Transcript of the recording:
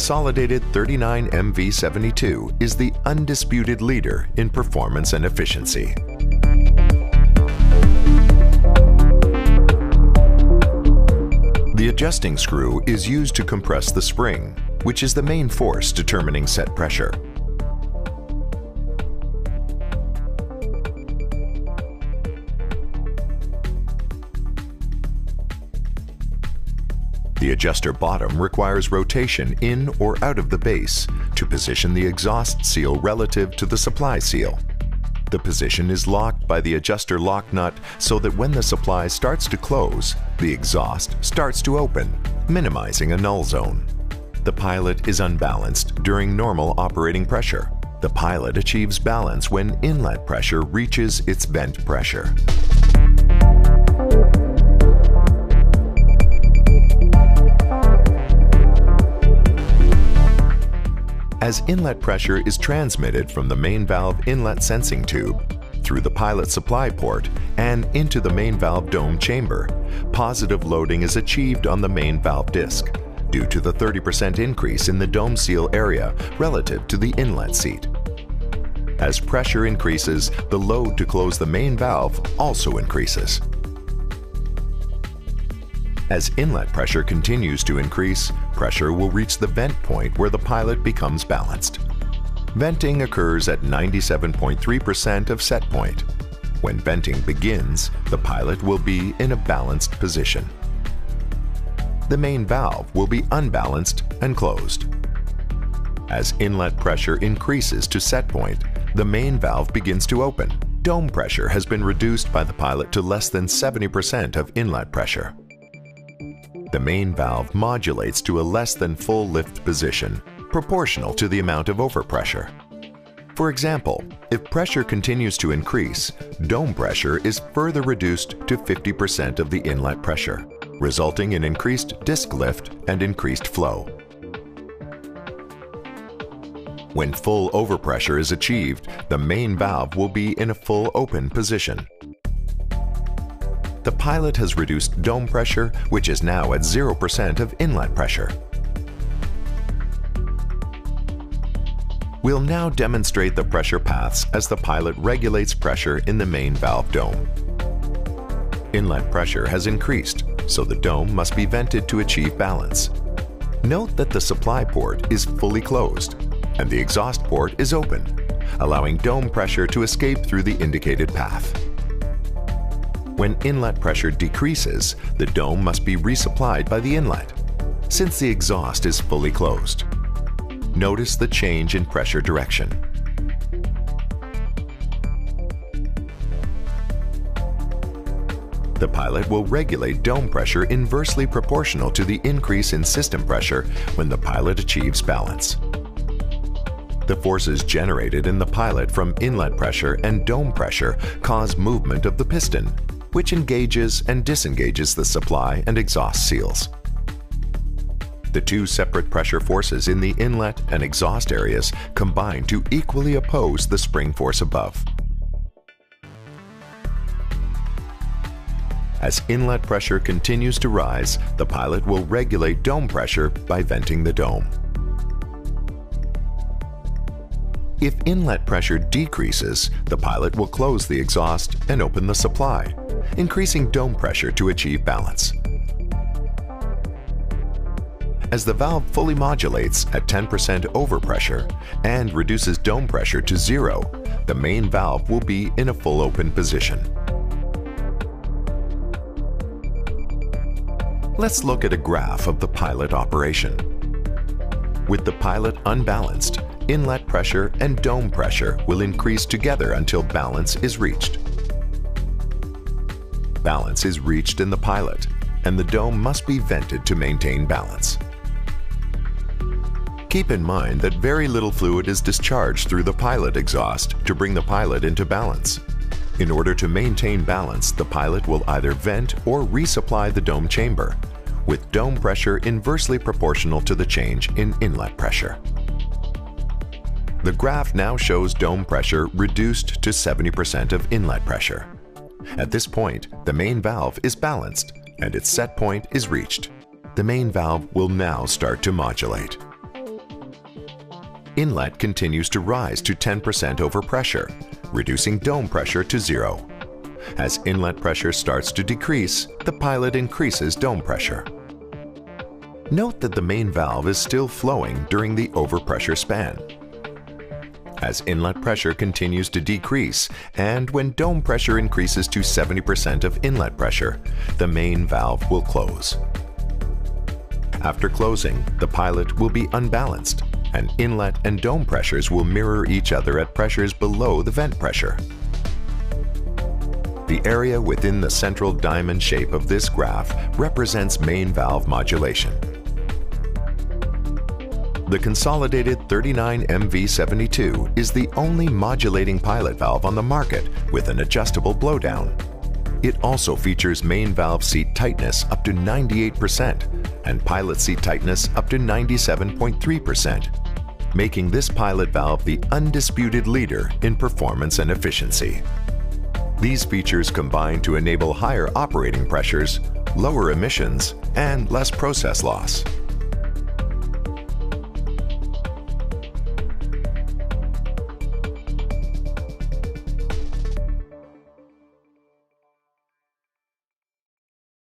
consolidated 39 MV72 is the undisputed leader in performance and efficiency. The adjusting screw is used to compress the spring, which is the main force determining set pressure. The adjuster bottom requires rotation in or out of the base to position the exhaust seal relative to the supply seal. The position is locked by the adjuster lock nut so that when the supply starts to close, the exhaust starts to open, minimizing a null zone. The pilot is unbalanced during normal operating pressure. The pilot achieves balance when inlet pressure reaches its vent pressure. As inlet pressure is transmitted from the main valve inlet sensing tube through the pilot supply port and into the main valve dome chamber, positive loading is achieved on the main valve disc due to the 30% increase in the dome seal area relative to the inlet seat. As pressure increases, the load to close the main valve also increases. As inlet pressure continues to increase, pressure will reach the vent point where the pilot becomes balanced. Venting occurs at 97.3% of set point. When venting begins, the pilot will be in a balanced position. The main valve will be unbalanced and closed. As inlet pressure increases to set point, the main valve begins to open. Dome pressure has been reduced by the pilot to less than 70% of inlet pressure. The main valve modulates to a less than full lift position, proportional to the amount of overpressure. For example, if pressure continues to increase, dome pressure is further reduced to 50% of the inlet pressure, resulting in increased disc lift and increased flow. When full overpressure is achieved, the main valve will be in a full open position. The pilot has reduced dome pressure, which is now at 0% of inlet pressure. We'll now demonstrate the pressure paths as the pilot regulates pressure in the main valve dome. Inlet pressure has increased, so the dome must be vented to achieve balance. Note that the supply port is fully closed and the exhaust port is open, allowing dome pressure to escape through the indicated path. When inlet pressure decreases, the dome must be resupplied by the inlet, since the exhaust is fully closed. Notice the change in pressure direction. The pilot will regulate dome pressure inversely proportional to the increase in system pressure when the pilot achieves balance. The forces generated in the pilot from inlet pressure and dome pressure cause movement of the piston, which engages and disengages the supply and exhaust seals. The two separate pressure forces in the inlet and exhaust areas combine to equally oppose the spring force above. As inlet pressure continues to rise, the pilot will regulate dome pressure by venting the dome. If inlet pressure decreases, the pilot will close the exhaust and open the supply, increasing dome pressure to achieve balance. As the valve fully modulates at 10% overpressure and reduces dome pressure to 0, the main valve will be in a full open position. Let's look at a graph of the pilot operation. With the pilot unbalanced, inlet pressure and dome pressure will increase together until balance is reached. Balance is reached in the pilot, and the dome must be vented to maintain balance. Keep in mind that very little fluid is discharged through the pilot exhaust to bring the pilot into balance. In order to maintain balance, the pilot will either vent or resupply the dome chamber, with dome pressure inversely proportional to the change in inlet pressure. The graph now shows dome pressure reduced to 70% of inlet pressure. At this point, the main valve is balanced and its set point is reached. The main valve will now start to modulate. inlet continues to rise to 10% overpressure, reducing dome pressure to 0. As inlet pressure starts to decrease, the pilot increases dome pressure. Note that the main valve is still flowing during the overpressure span. As inlet pressure continues to decrease and when dome pressure increases to 70% of inlet pressure, the main valve will close. After closing, the pilot will be unbalanced, and inlet and dome pressures will mirror each other at pressures below the vent pressure. The area within the central diamond shape of this graph represents main valve modulation. The consolidated 39 MV72 is the only modulating pilot valve on the market with an adjustable blowdown. It also features main valve seat tightness up to 98% and pilot seat tightness up to 97.3%, making this pilot valve the undisputed leader in performance and efficiency. These features combine to enable higher operating pressures, lower emissions, and less process loss.